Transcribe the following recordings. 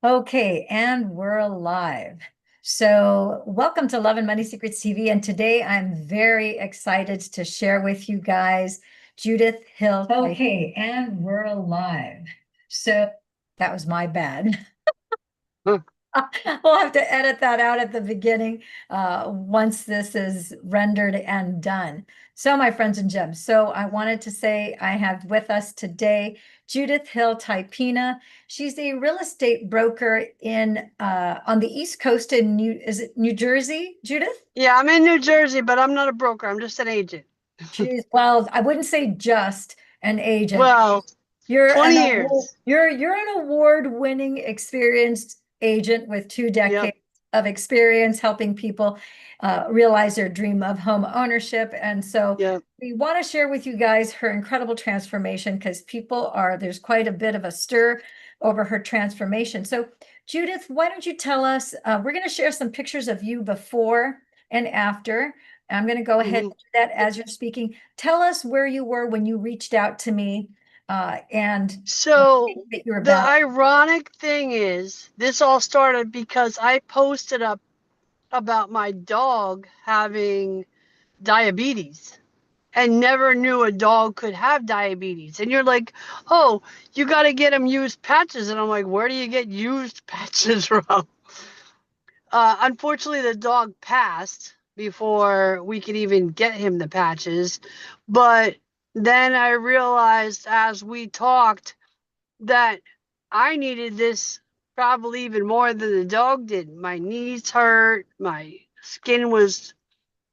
Okay, and we're live. So, welcome to Love and Money Secrets TV. And today I'm very excited to share with you guys Judith Hill. Okay, and we're live. So, that was my bad. Huh. We'll have to edit that out at the beginning once this is rendered and done. So, my friends and gems, so I wanted to say I have with us today Judith Hill Typina. She's a real estate broker in on the East Coast in is it New Jersey, Judith? Yeah, I'm in New Jersey, but I'm not a broker. I'm just an agent. Well, I wouldn't say just an agent. Well, You're 20 years. you're an award-winning experienced agent with 2 decades Yep. of experience helping people realize their dream of home ownership. And so Yep. we want to share with you guys her incredible transformation because there's quite a bit of a stir over her transformation. So Judith, why don't you tell us, we're going to share some pictures of you before and after. I'm going to go ahead hmm and do that as you're speaking. Tell us where you were when you reached out to me and the thing So that you're the about. ironic thing is, this all started because I posted up about my dog having diabetes and never knew a dog could have diabetes. And you're like, oh, you got to get him used patches. And I'm like, where do you get used patches from? Unfortunately, the dog passed before we could even get him the patches. But then I realized as we talked that I needed this probably even more than the dog did. My knees hurt, my skin was,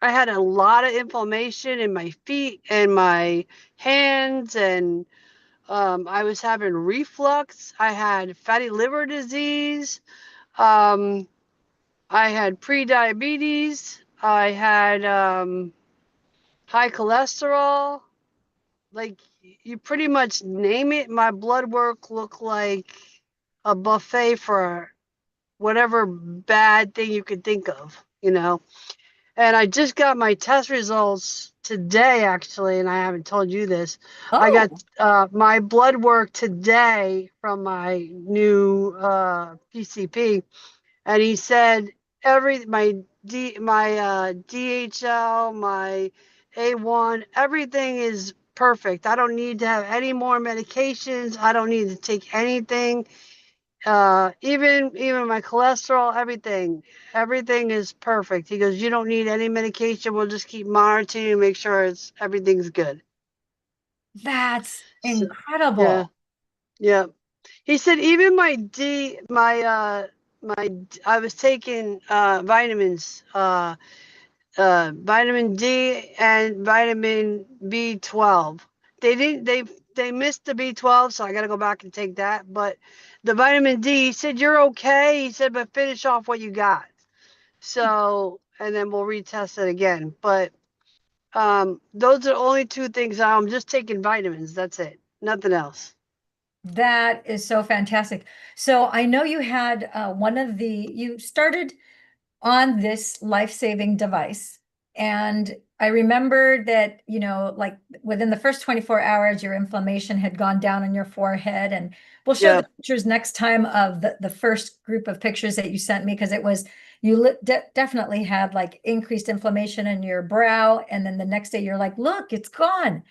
I had a lot of inflammation in my feet and my hands, and I was having reflux. I had fatty liver disease. Um, I had pre-diabetes. I had high cholesterol. Like, you pretty much name it. My blood work looked like a buffet for whatever bad thing you could think of, you know. And I just got my test results today, actually, and I haven't told you this. I got Oh, my blood work today from my new PCP, and he said my DHL, my A1, everything is perfect. I don't need to have any more medications. I don't need to take anything. Even my cholesterol, everything is perfect. He goes, you don't need any medication. We'll just keep monitoring and make sure everything's good. that's So yeah, incredible. yeah. He said even I was taking vitamins, vitamin D and vitamin B12. They missed the B12, so I got to go back and take that. But the vitamin D, he said you're okay. He said, but finish off what you got. So and then we'll retest it again. But those are the only two things. I'm just taking vitamins. That's it. Nothing else. That is so fantastic. So I know you had you started on this life-saving device. And I remember that, like within the first 24 hours, your inflammation had gone down on your forehead. And we'll show Yeah, the pictures next time of the first group of pictures that you sent me, because definitely had like increased inflammation in your brow. And then the next day you're like, look, it's gone.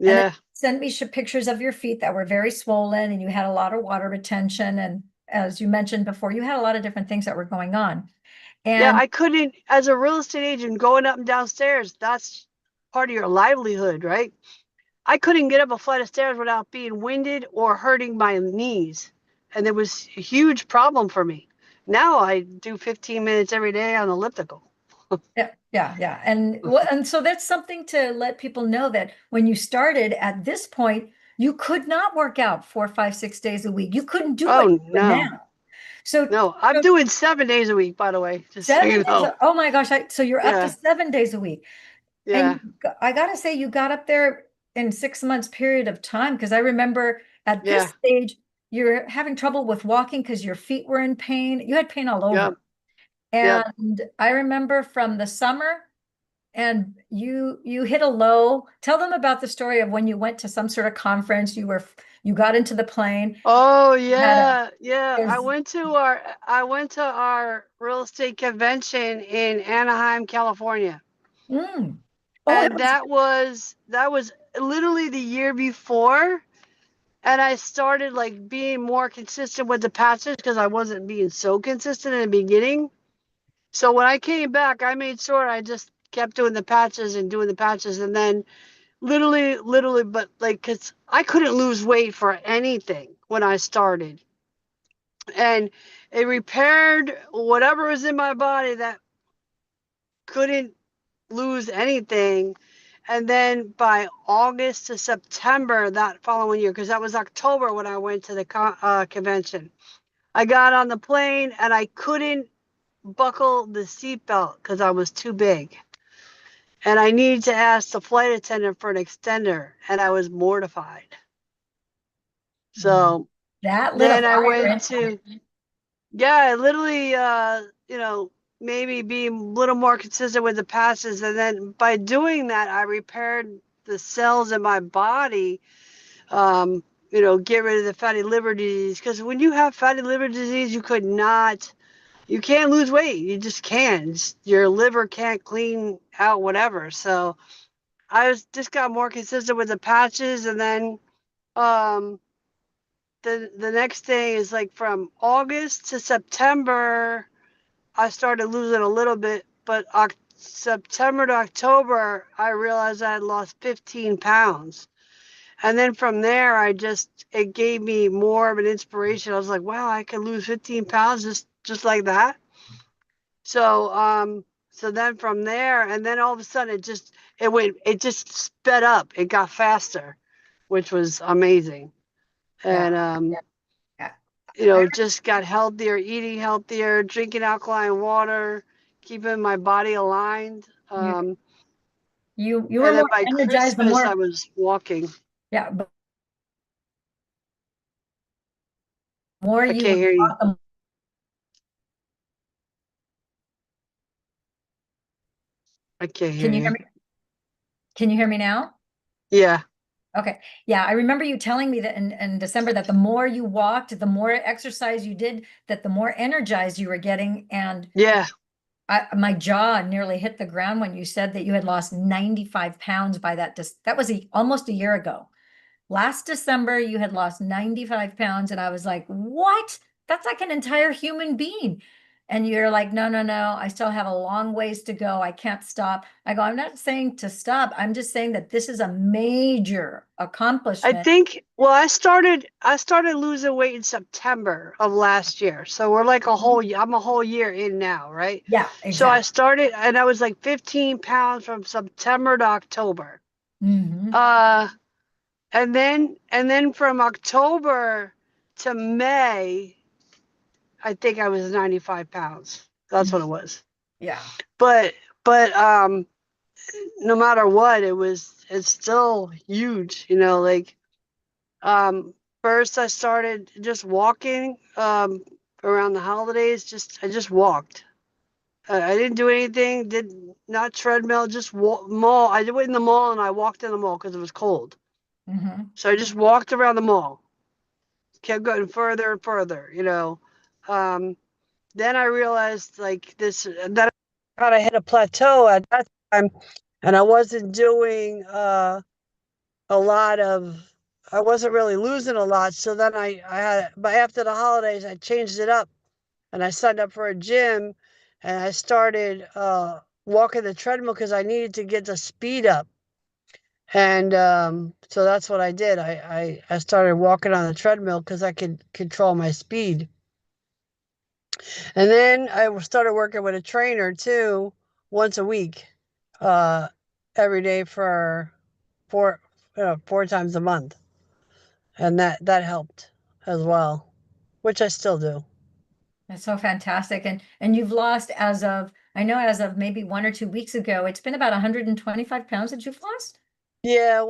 And then yeah. send me pictures of your feet that were very swollen and you had a lot of water retention. And as you mentioned before, you had a lot of different things that were going on. Yeah, And I couldn't, as a real estate agent, going up and downstairs, that's part of your livelihood, right? I couldn't get up a flight of stairs without being winded or hurting my knees. And it was a huge problem for me. Now I do 15 minutes every day on elliptical. yeah, yeah, yeah. And so that's something to let people know that when you started at this point, you could not work out 4, 5, 6 days a week. You couldn't do what Oh, you're doing no. now. So, No, I'm so doing 7 days a week, by the way, just so you 7 days, know. oh my gosh, so you're up to Yeah, 7 days a week. And yeah, I gotta say, you got up there in 6 months period of time, because I remember at this yeah, stage, you're having trouble with walking because your feet were in pain. You had pain all yep, over. yep, And I remember from the summer and you hit a low. Tell them about the story of when you went to some sort of conference. You got into the plane. Oh You had a yeah, yeah. there's I went to our real estate convention in Anaheim, California. mm. Oh, it And was that was literally the year before. And I started like being more consistent with the patches because I wasn't being so consistent in the beginning. So when I came back, I made sure I just kept doing the patches and doing the patches. And then literally, but like, because I couldn't lose weight for anything when I started. And it repaired whatever was in my body that couldn't lose anything. And then by August to September that following year, because that was October when I went to the convention, I got on the plane and I couldn't buckle the seatbelt because I was too big. And I needed to ask the flight attendant for an extender, and I was mortified. So that lit a then I fire in went to, yeah, literally, maybe be a little more consistent with the passes. And then by doing that, I repaired the cells in my body, get rid of the fatty liver disease. Because when you have fatty liver disease, you can't lose weight. You just can't. Your liver can't clean out whatever. So just got more consistent with the patches. And then um, the next thing is like from August to September, I started losing a little bit, but September to October, I realized I had lost 15 pounds. And then from there, it gave me more of an inspiration. I was like, wow, I can lose 15 pounds just like that. So then from there, and then all of a sudden it just sped up. It got faster, which was amazing. yeah, And yeah. just got healthier, eating healthier, drinking alkaline water, keeping my body aligned. You you were And then more by energized the Christmas, more. I was walking. Yeah, but the more I you can't would hear you. walk, the I can't hear can you hear you. me? Can you hear me now? Yeah, Okay. Yeah, I remember you telling me that in December that the more you walked, the more exercise you did, that the more energized you were getting. And yeah. my jaw nearly hit the ground when you said that you had lost 95 pounds by that was almost a year ago. Last December, you had lost 95 pounds, and I was like, what? That's like an entire human being. And you're like, no, no, no, I still have a long ways to go. I can't stop. I go, I'm not saying to stop. I'm just saying that this is a major I accomplishment. think, well, I started losing weight in September of last year. So we're like I'm a whole year in now, right? Yeah, So I exactly. started and I was like 15 pounds from September to October. Hmm. Uh, and then from October to May, I think I was 95 pounds. That's what it was. Yeah. But but no matter what, it's still huge, like um first I started just walking around the holidays. I just walked. I didn't do anything, did not treadmill, just mall. I went in the mall and I walked in the mall because it was cold. Hmm. So I just walked around the mall, kept going further and further. Um, then I realized like this that I kind of hit a plateau at that time, and I wasn't doing a lot of. I wasn't really losing a lot. So then I had, but after the holidays, I changed it up and I signed up for a gym, and I started walking the treadmill because I needed to get the speed up. And so that's what I did. I started walking on the treadmill because I could control my speed. And then I started working with a trainer too, once a week, uh, every day for four, 4 times a month, and that helped as well, which I still do. That's so fantastic. And you've lost I know as of maybe 1 or 2 weeks ago, it's been about 125 pounds that you've lost. Yeah,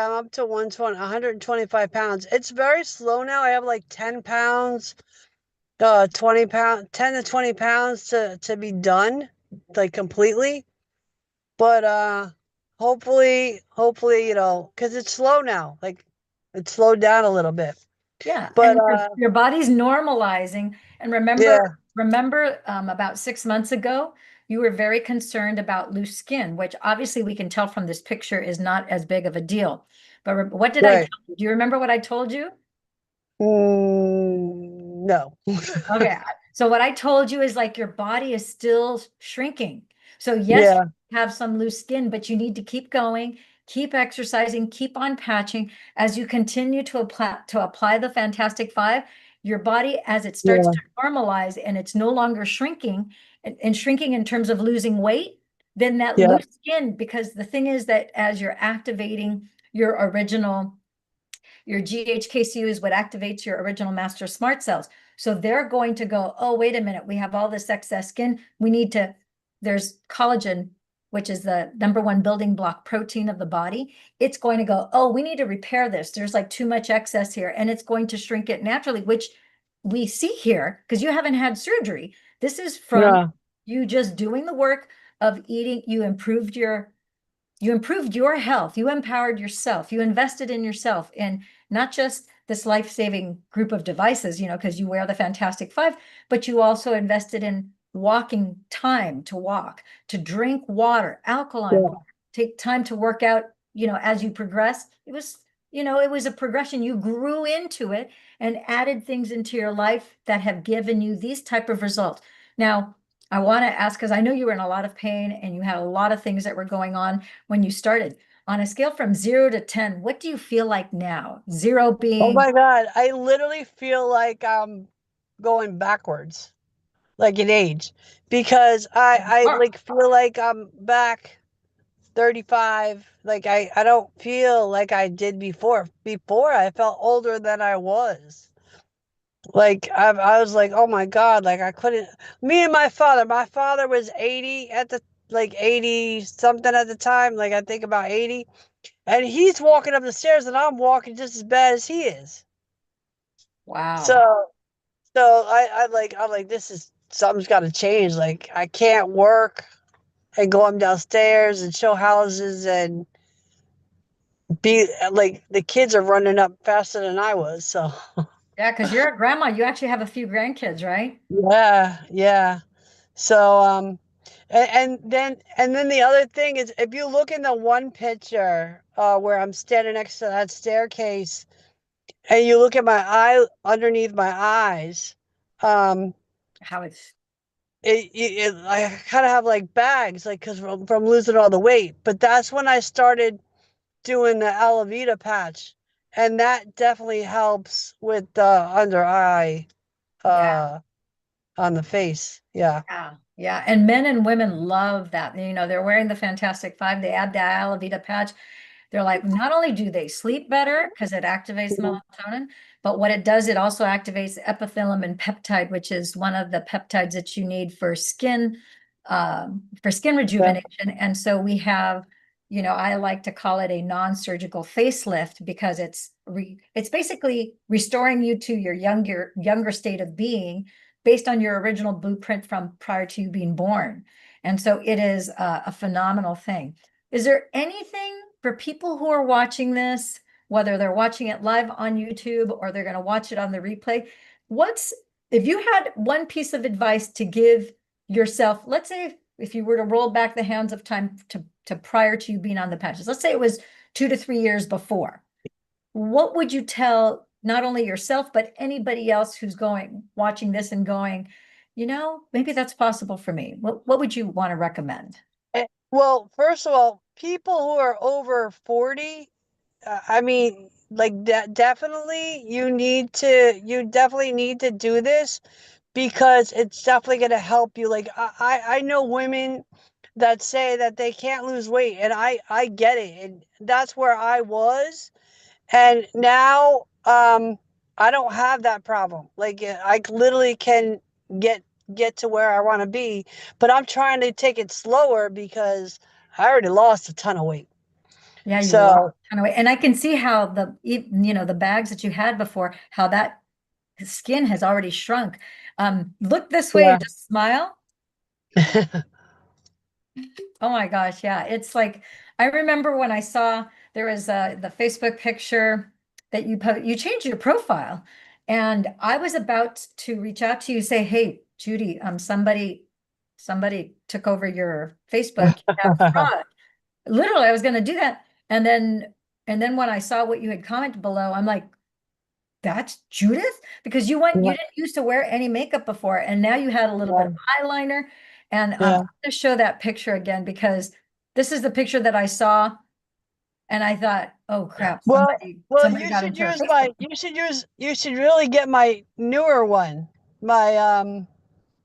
I'm up to 120, 125 pounds. It's very slow now. I have like 10 pounds, 20 pounds, 10 to 20 pounds to be done, like completely. But hopefully, because it's slow now. Like it's slowed down a little bit. Yeah, But and your body's normalizing. And yeah, remember, about 6 months ago, you were very concerned about loose skin, which obviously we can tell from this picture is not as big of a deal. But what did I right. tell you? Do you remember what I told you? No. Okay, so what I told you is like your body is still shrinking. So yes, Yeah, you have some loose skin, but you need to keep going, keep exercising, keep on patching. As you continue to apply the Fantastic Five, your body, as it starts yeah, to normalize and it's no longer shrinking and shrinking in terms of losing weight, then that yeah, loose skin, because the thing is that as you're activating your original your GHKCU is what activates your original master smart cells. So they're going to go, oh, wait a minute, we have all this excess skin. There's collagen, which is the number one building block protein of the body. It's going to go, oh, we need to repair this. There's like too much excess here. And it's going to shrink it naturally, which we see here because you haven't had surgery. This is from yeah, you just doing the work of eating. You improved your health, you empowered yourself, you invested in yourself, in not just this life-saving group of devices, because you wear the Fantastic Five, but you also invested in walking time to walk, to drink water, alkaline yeah, water, take time to work out, as you progress. It was a progression. You grew into it and added things into your life that have given you these type of results. Now, I want to ask, because I know you were in a lot of pain and you had a lot of things that were going on when you started. On a scale from 0 to 10, what do you feel like now? Zero Oh being, my God, I literally feel like I'm going backwards, like in age, because I oh, like feel like I'm back 35. Like I don't feel like I did before. Before I felt older than I was. Like I was like, oh my God, like I couldn't. Me and my father was 80 at the like 80 something at the time. Like I think about 80, and he's walking up the stairs, and I'm walking just as bad as he is. wow. So I'm like, this is something's got to change. Like I can't work and go up downstairs and show houses and be like the kids are running up faster than I was. So Yeah, because you're a grandma. You actually have a few grandkids, right? yeah, yeah. So and then the other thing is if you look in the one picture where I'm standing next to that staircase and you look at my eye underneath my eyes, um How it's, I kind of have like bags, like because from losing all the weight. But that's when I started doing the Alavita patch, and that definitely helps with the under eye yeah. uh on the face. Yeah, Yeah, yeah. And men and women love that. They're wearing the Fantastic Five. They add the Alavita patch. They're like, not only do they sleep better because it activates melatonin, but what it does, it also activates epithelium peptide, which is one of the peptides that you need for skin yeah, rejuvenation. And so we have, I like to call it a non-surgical facelift because it's basically restoring you to your younger state of being based on your original blueprint from prior to you being born. And so it is a phenomenal thing. Is there anything for people who are watching this, whether they're watching it live on YouTube or they're going to watch it on the replay? If you had one piece of advice to give yourself, let's say if you were to roll back the hands of time to prior to you being on the patches, let's say it was 2 to 3 years before, what would you tell not only yourself, but anybody else who's watching this and going, maybe that's possible for me? What would you want to recommend? Well, first of all, people who are over 40, I mean, like definitely you definitely need to do this because it's definitely going to help you. Like I know women that say that they can't lose weight, and I get it, and that's where I was. And now I don't have that problem. Like I literally can get get to where I want to be, but I'm trying to take it slower because I already lost a ton of weight. Yeah, you lost So, a ton of weight. And I can see how the bags that you had before, how that skin has already shrunk. Look this way yeah. and just smile. Oh my gosh, yeah. It's like I remember when I saw there was the Facebook picture that you changed your profile, and I was about to reach out to you, say, "Hey, Judy, somebody took over your Facebook. You have fraud." Literally, I was going to do that, and then when I saw what you had commented below, I'm like, "That's Judith?" Because you Yeah, didn't used to wear any makeup before, and now you had a little bit of yeah, eyeliner. And I'm yeah. going to show that picture again because this is the picture that I saw, and I thought, "Oh crap, Well, somebody you got should into her use Facebook." you should really get my newer one, my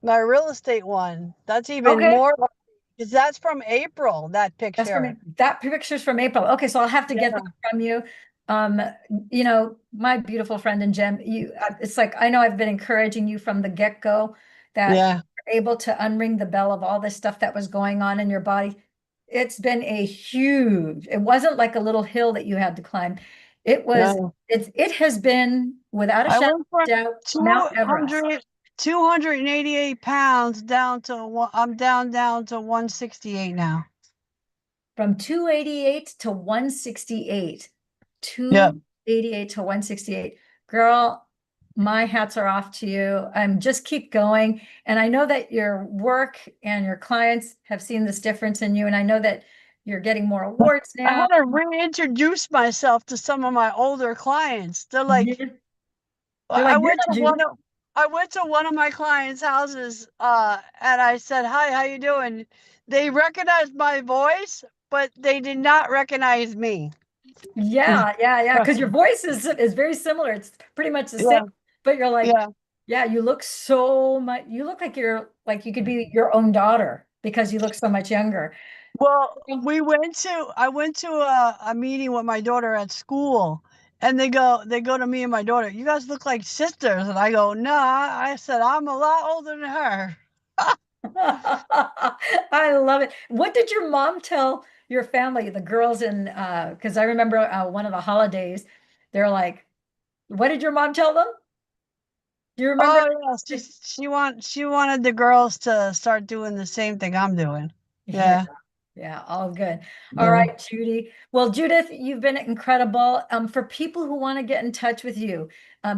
my real estate one. That's even Okay, more because that's from April, that that's from picture. that picture's from April. Okay, so I'll have to get Yeah, that from you. Um, my beautiful friend and Jem, it's like I know I've been encouraging you from the get-go that yeah, you're able to unring the bell of all this stuff that was going on in your body. It's been it wasn't like a little hill that you had to climb. yeah. It has been without a I shadow went from of doubt, Mount two Everest. hundred 288 pounds down to I'm down to 168 now. From 288 to 168. Yeah. 288 to 168. Girl, my hats are off to you. Just keep going. And I know that your work and your clients have seen this difference in you. And I know that you're getting more awards I now. had to reintroduce myself to some of my older clients. They're like, Yeah. They're I like, "You're went not to Judith." I went to one of my clients' houses, and I said, "Hi, how you doing?" They recognized my voice, but they did not recognize me. Yeah, yeah, yeah. Because your voice is very similar. It's pretty much the same. Yeah, But you're like, yeah. yeah, you look so much, you look like you could be your own daughter because you look so much younger. Well, I went to a meeting with my daughter at school, and they go to me and my daughter, "You guys look like sisters." And I go, "Nah," I said, "I'm a lot older than her." I love it. What did your mom tell your family, the girls in because I remember one of the holidays, they're like, what did your mom tell them? Do you remember? Oh yeah, she wanted the girls to start doing the same thing I'm doing. Yeah, Yeah, yeah, all good. All yeah, right, Judy. Well, Judith, you've been incredible. For people who want to get in touch with you,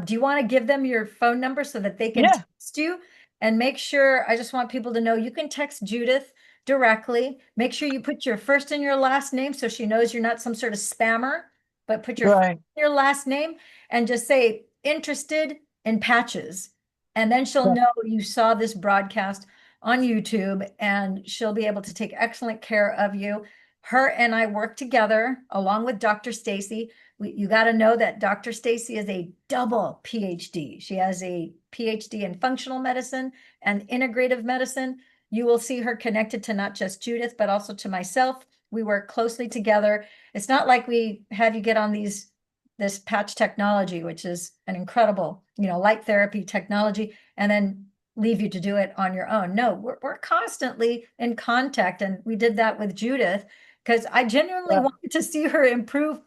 do you want to give them your phone number so that they can yeah, text you? And make sure, I just want people to know you can text Judith directly. Make sure you put your first and your last name so she knows you're not some sort of spammer, but put your first right. and your last name and just say interested in patches. And then she'll Yeah, know you saw this broadcast on YouTube, and she'll be able to take excellent care of you. Her and I work together along with Dr. Stacy. You got to know that Dr. Stacy is a double PhD. She has a PhD in functional medicine and integrative medicine. You will see her connected to not just Judith, but also to myself. We work closely together. It's not like we have you get on this patch technology, which is an incredible, light therapy technology, and then leave you to do it on your own. No, we're constantly in contact. And we did that with Judith because I genuinely yeah, wanted to see her improve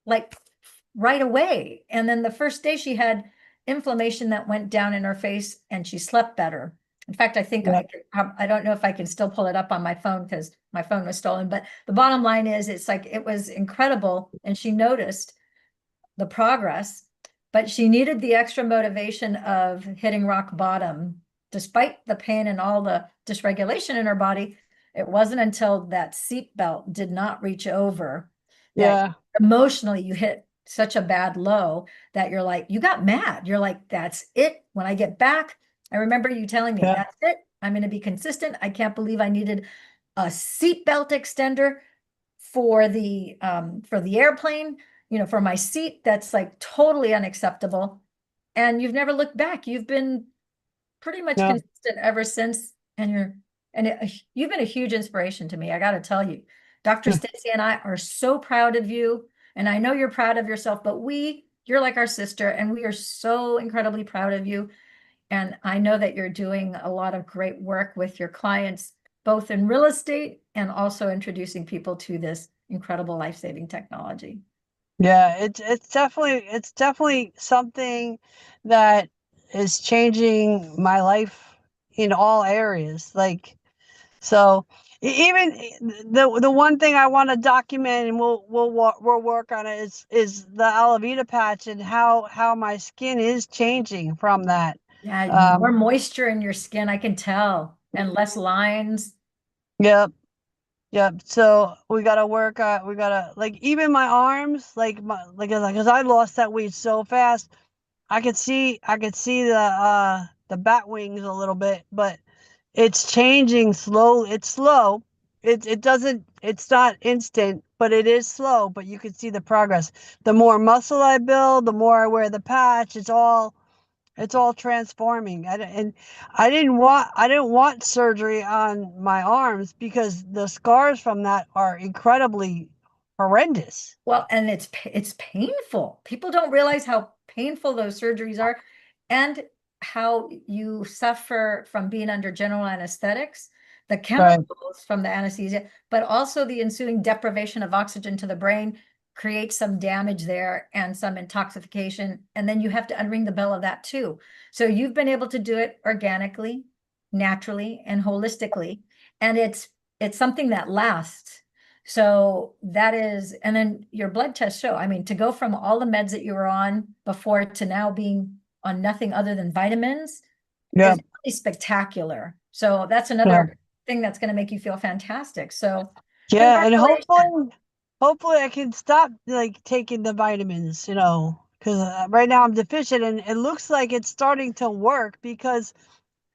like right away. And then the first day she had inflammation that went down in her face and she slept better. In fact, I think yeah, I don't know if I can still pull it up on my phone because my phone was stolen. But the bottom line is, it's like it was incredible, and she noticed the progress, but she needed the extra motivation of hitting rock bottom. Despite the pain and all the dysregulation in her body, it wasn't until that seatbelt did not reach over that yeah, emotionally you hit such a bad low that you're like, you got mad. You're like, that's it. When I get back, I remember you telling me, yeah, that's it. I'm going to be consistent. I can't believe I needed a seatbelt extender for the airplane, for my seat. That's like totally unacceptable. And you've never looked back. You've been pretty much yeah, consistent ever since. You've been a huge inspiration to me. I got to tell you, Dr. yeah, Stacy and I are so proud of you. And I know you're proud of yourself, but you're like our sister, and we are so incredibly proud of you. And I know that you're doing a lot of great work with your clients, both in real estate and also introducing people to this incredible life-saving technology. yeah. It's definitely something that is changing my life in all areas. Like so. Even the one thing I want to document, and we'll work on it, is the Alavita patch and how my skin is changing from that. Yeah, more moisture in your skin, I can tell, and less lines. Yep. Yep. So we gotta work. We gotta, like, even my arms, like my, like, because I lost that weight so fast. I could see the bat wings a little bit, but it's changing slow. It's slow. It doesn't. It's not instant, but it is slow. But you can see the progress. The more muscle I build, the more I wear the patch. It's all transforming. And I didn't want surgery on my arms because the scars from that are incredibly horrendous. Well, and it's painful. People don't realize how painful those surgeries are and how you suffer from being under general anesthetics, the Right. chemicals from the anesthesia, but also the ensuing deprivation of oxygen to the brain creates some damage there and some intoxication. And then you have to unring the bell of that too. So you've been able to do it organically, naturally, and holistically. And it's something that lasts. So that is, and then your blood tests show, I mean, to go from all the meds that you were on before to now being on nothing other than vitamins Yeah. is really spectacular. So that's Yeah. another thing that's going to make you feel fantastic. So Yeah, and congratulations. hopefully I can stop, like, taking the vitamins, because right now I'm deficient, and it looks like it's starting to work because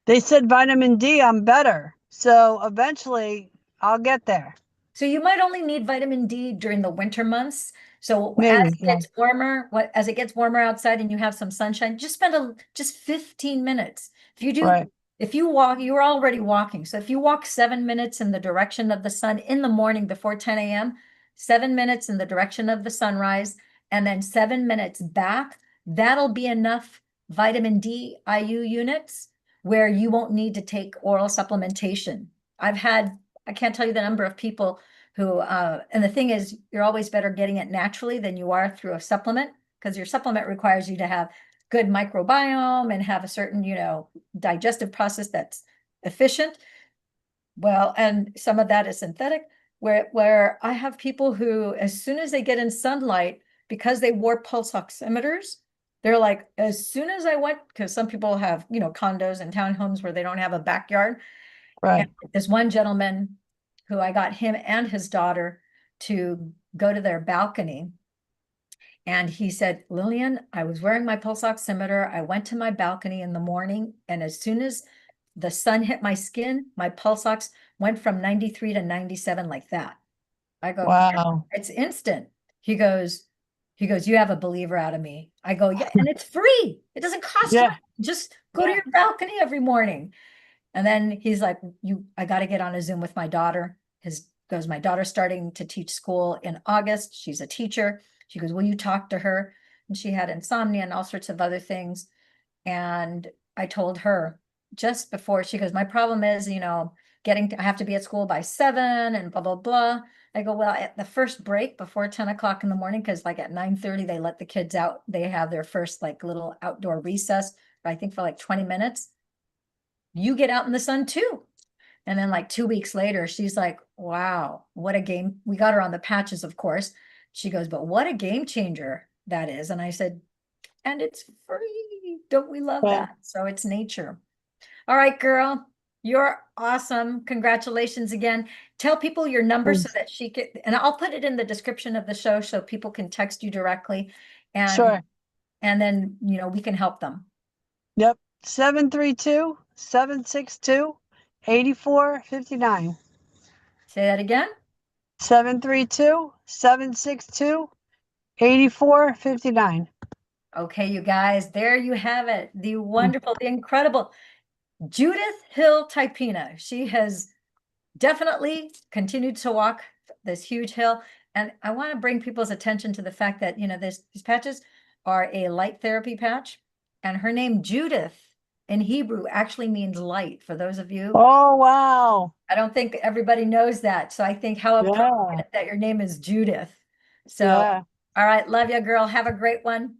they said vitamin D, I'm better. So eventually I'll get there. So you might only need vitamin D during the winter months. So as Maybe. it Yeah. gets warmer, as it gets warmer outside and you have some sunshine, just spend just 15 minutes. If you do, Right. if you walk, you're already walking. So if you walk 7 minutes in the direction of the sun in the morning before 10 a.m., 7 minutes in the direction of the sunrise, and then 7 minutes back, that'll be enough vitamin D IU units where you won't need to take oral supplementation. I've had I can't tell you the number of people who, and the thing is, you're always better getting it naturally than you are through a supplement because your supplement requires you to have good microbiome and have a certain, digestive process that's efficient. Well, and some of that is synthetic, where I have people who, as soon as they get in sunlight, because they wore pulse oximeters, they're like, as soon as I went, because some people have, condos and townhomes where they don't have a backyard. And Right. there's one gentleman who I got him and his daughter to go to their balcony. And he said, Lillian, I was wearing my pulse oximeter. I went to my balcony in the morning, and as soon as the sun hit my skin, my pulse ox went from 93 to 97 like that. I go, yeah, Wow. it's instant. He goes, you have a believer out of me. I go, yeah, and it's free. It doesn't cost you Yeah. anything. Just go to Yeah. your balcony every morning. And then he's like, I got to get on a Zoom with my daughter. My daughter's starting to teach school in August. She's a teacher. She goes, will you talk to her? And she had insomnia and all sorts of other things. And I told her just before, she goes, my problem is, I have to be at school by 7 and blah, blah, blah. I go, well, at the first break before 10 o'clock in the morning, because like at 9:30, they let the kids out. They have their first like little outdoor recess, I think for like 20 minutes. You get out in the sun too. And then like 2 weeks later, she's like, wow, what a game. We got her on the patches, of course. She goes, but what a game changer that is. And I said, and it's free. Don't we love Yeah. that? So it's nature. All right, girl, you're awesome. Congratulations again. Tell people your number so Thanks. that she can, and I'll put it in the description of the show so people can text you directly. And Sure. and then, we can help them. Yep. 732-762-8459. Say that again. 732-762-8459. Okay, you guys, there you have it. The wonderful, the incredible Judith Hill Typina. She has definitely continued to walk this huge hill. And I want to bring people's attention to the fact that, these patches are a light therapy patch. And her name, Judith, in Hebrew actually means light. For those of you, Oh, wow. I don't think everybody knows that. So I think how Yeah. appropriate that your name is Judith. So, Yeah. all right, love you, girl. Have a great one.